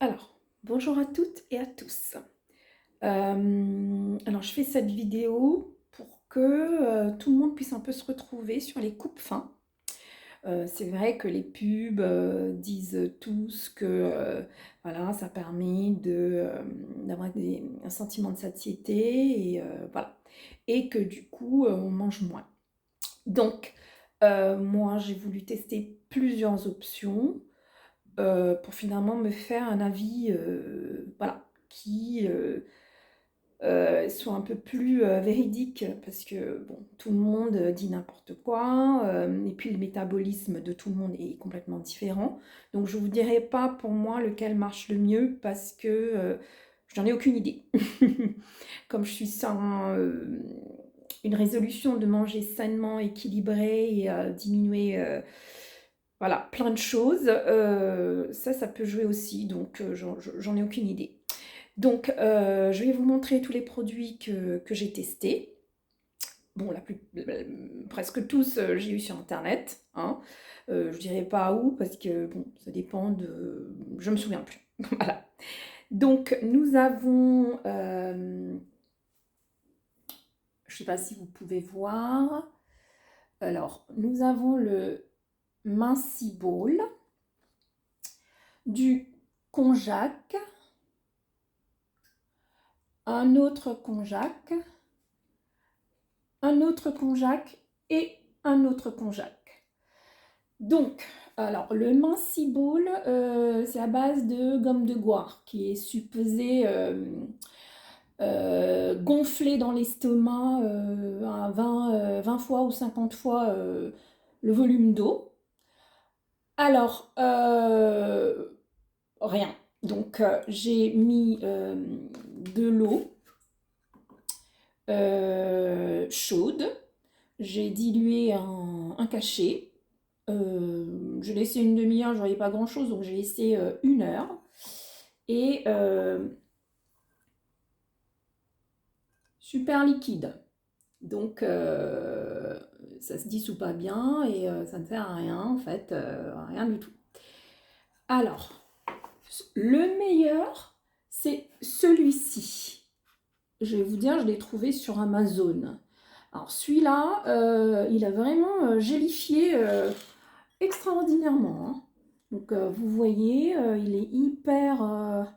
Alors, bonjour à toutes et à tous. Alors je fais cette vidéo pour que, tout le monde puisse un peu se retrouver sur les coupes-fins. C'est vrai que les pubs, disent tous que, voilà, ça permet d'avoir un sentiment de satiété et voilà et que du coup, on mange moins. Donc, moi j'ai voulu tester plusieurs options. Pour finalement me faire un avis, voilà, qui, soit un peu plus, véridique parce que bon, tout le monde, dit n'importe quoi, et puis le métabolisme de tout le monde est complètement différent. Donc je vous dirai pas pour moi lequel marche le mieux parce que, j'en ai aucune idée. Comme je suis sur une résolution de manger sainement, équilibré et diminuer, voilà, plein de choses. Ça peut jouer aussi, donc j'en ai aucune idée. Donc, je vais vous montrer tous les produits que j'ai testés. Bon, presque tous, j'ai eu sur internet, hein. Je dirais pas où parce que bon, ça dépend de... Je me souviens plus. Voilà. Donc, nous avons... je sais pas si vous pouvez voir. Alors, nous avons le Mincy Ball, du konjac, un autre konjac, un autre konjac et un autre konjac. Donc, alors le Mincy Ball, c'est à base de gomme de goire qui est supposée gonfler dans l'estomac à 20 fois ou 50 fois le volume d'eau. Alors, rien. Donc, j'ai mis de l'eau chaude. J'ai dilué un cachet. J'ai laissé une demi-heure, je voyais pas grand-chose, donc j'ai laissé 1 heure. Et super liquide. Donc, ça se dissout pas bien et ça ne sert à rien, en fait, rien du tout. Alors, le meilleur, c'est celui-ci. Je vais vous dire, je l'ai trouvé sur Amazon. Alors celui-là, il a vraiment gélifié extraordinairement, hein. Donc vous voyez, il est hyper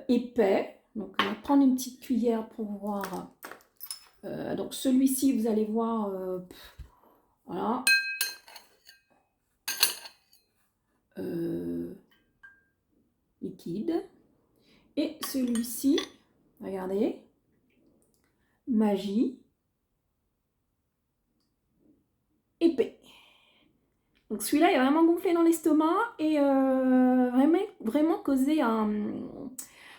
épais. Donc on va prendre une petite cuillère pour voir. Donc celui-ci, vous allez voir, voilà. Liquide. Et celui-ci, regardez, magie, épais. Donc celui-là est vraiment gonflé dans l'estomac et vraiment causé un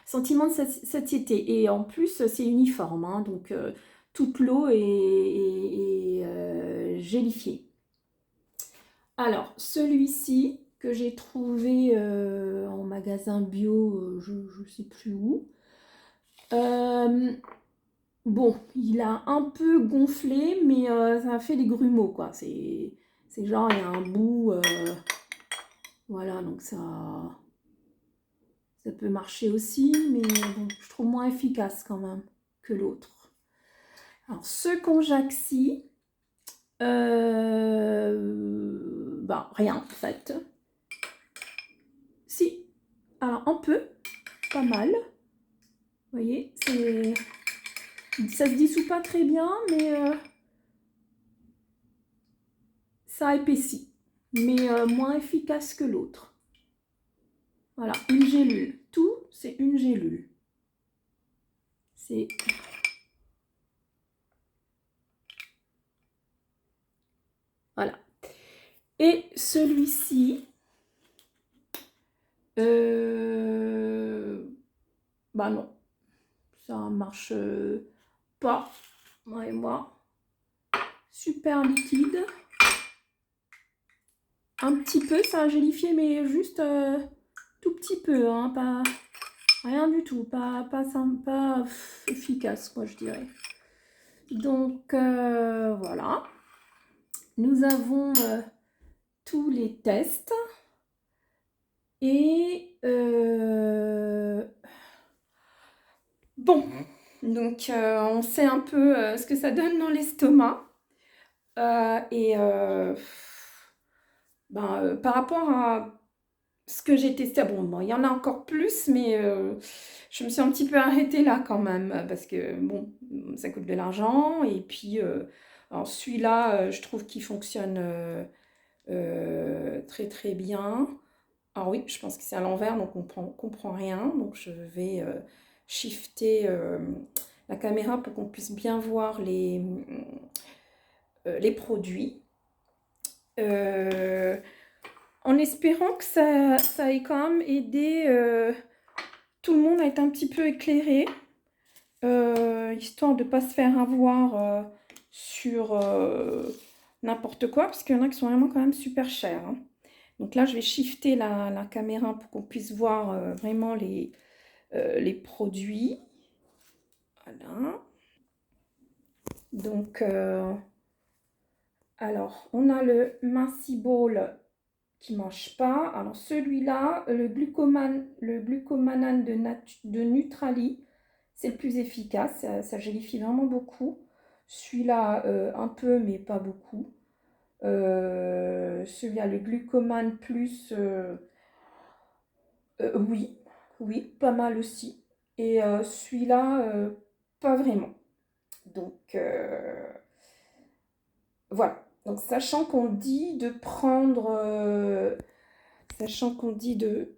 sentiment de satiété. Et en plus, c'est uniforme, hein, donc toute l'eau est gélifiée. Alors, celui-ci que j'ai trouvé en magasin bio, je ne sais plus où. Bon, il a un peu gonflé, mais ça a fait des grumeaux, quoi. C'est genre, il y a un bout... voilà, donc ça peut marcher aussi, mais bon, je trouve moins efficace quand même que l'autre. Alors, ce konjac-ci, rien en fait. Si, alors un peu, pas mal. Vous voyez, ça se dissout pas très bien, mais ça épaissit, mais moins efficace que l'autre. Voilà, une gélule. Tout, c'est une gélule. C'est... Voilà. Et celui-ci, non, ça marche pas. Ouais, moi, super liquide. Un petit peu, ça a gélifié, mais juste tout petit peu, hein, pas rien du tout, pas efficace, quoi, je dirais. Donc voilà, nous avons tous les tests. Et bon, donc on sait un peu ce que ça donne dans l'estomac. Et par rapport à ce que j'ai testé, bon, il y en a encore plus, mais je me suis un petit peu arrêtée là quand même, parce que bon, ça coûte de l'argent. Et puis, alors celui-là, je trouve qu'il fonctionne très très bien. Alors oui, je pense que c'est à l'envers, donc on comprend rien. Donc je vais shifter la caméra pour qu'on puisse bien voir les produits. Euh, En espérant que ça ait quand même aidé tout le monde à être un petit peu éclairé, histoire de ne pas se faire avoir sur n'importe quoi, parce qu'il y en a qui sont vraiment quand même super chers, hein. Donc là, je vais shifter la caméra pour qu'on puisse voir vraiment les produits. Voilà. Donc, alors, on a le Minciball qui ne mange pas. Alors celui-là, le glucomanane de Nutrali, c'est le plus efficace. Ça gélifie vraiment beaucoup. Celui-là, un peu, mais pas beaucoup. Celui-là, le glucomane plus, oui, oui, pas mal aussi. Et celui-là, pas vraiment. Donc, voilà. Donc, sachant qu'on dit de prendre... sachant qu'on dit de...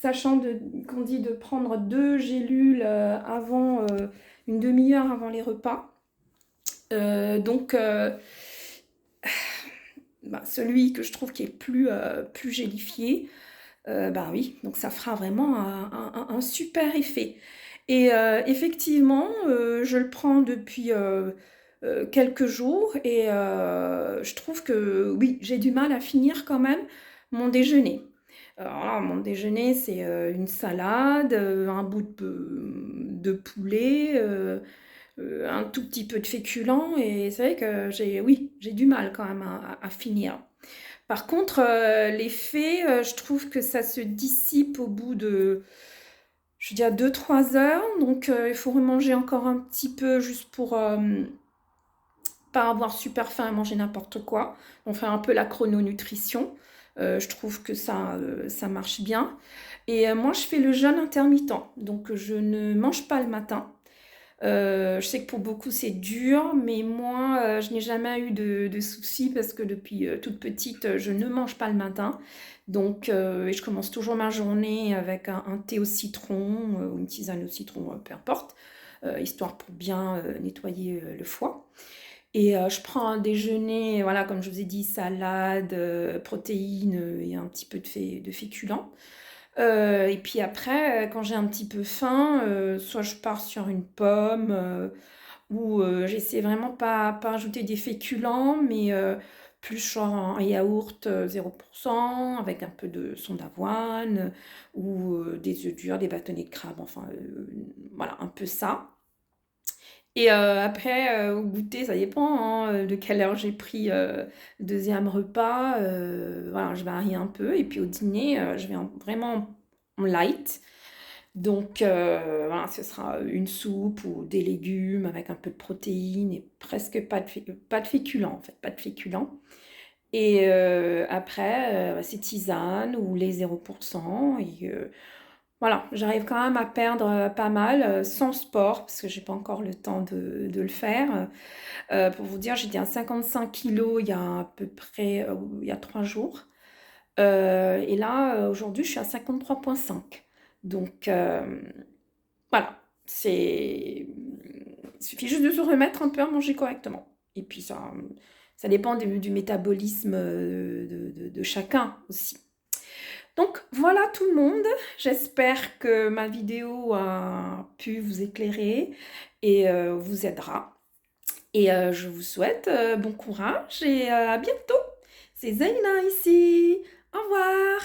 qu'on dit de prendre 2 gélules avant, une demi-heure avant les repas. Donc, celui que je trouve qui est plus gélifié, oui, donc ça fera vraiment un super effet. Et effectivement, je le prends depuis quelques jours et je trouve que oui, j'ai du mal à finir quand même mon déjeuner. Alors là, mon déjeuner, c'est une salade, un bout de poulet, un tout petit peu de féculents et c'est vrai que j'ai du mal quand même à finir. Par contre, l'effet, je trouve que ça se dissipe au bout de, je dirais, 2-3 heures. Donc, il faut remanger encore un petit peu juste pour pas avoir super faim et manger n'importe quoi. On fait un peu la chrononutrition. Je trouve que ça marche bien. Et moi, je fais le jeûne intermittent. Donc, je ne mange pas le matin. Je sais que pour beaucoup c'est dur, mais moi je n'ai jamais eu de soucis parce que depuis toute petite je ne mange pas le matin. Donc et je commence toujours ma journée avec un thé au citron ou une tisane au citron, peu importe, histoire pour bien nettoyer le foie. Et je prends un déjeuner, voilà, comme je vous ai dit, salade, protéines et un petit peu de féculents. Et puis après, quand j'ai un petit peu faim, soit je pars sur une pomme, ou j'essaie vraiment pas ajouter des féculents, mais plus genre un yaourt 0% avec un peu de son d'avoine, ou des œufs durs, des bâtonnets de crabe, enfin voilà, un peu ça. Et après, au goûter, ça dépend hein, de quelle heure j'ai pris le deuxième repas. Voilà, je varie un peu. Et puis au dîner, je vais vraiment en light. Donc voilà, ce sera une soupe ou des légumes avec un peu de protéines et presque pas de féculents en fait, pas de féculents. Et après, c'est tisane ou les 0%. Et voilà, j'arrive quand même à perdre pas mal sans sport parce que j'ai pas encore le temps de le faire. Pour vous dire, j'étais à 55 kilos il y a à peu près il y a 3 jours. Et là, aujourd'hui, je suis à 53,5. Donc voilà, il suffit juste de se remettre un peu à manger correctement. Et puis ça dépend du métabolisme de chacun aussi. Donc voilà tout le monde, j'espère que ma vidéo a pu vous éclairer et vous aidera. Et je vous souhaite bon courage et à bientôt. C'est Zaina ici. Au revoir.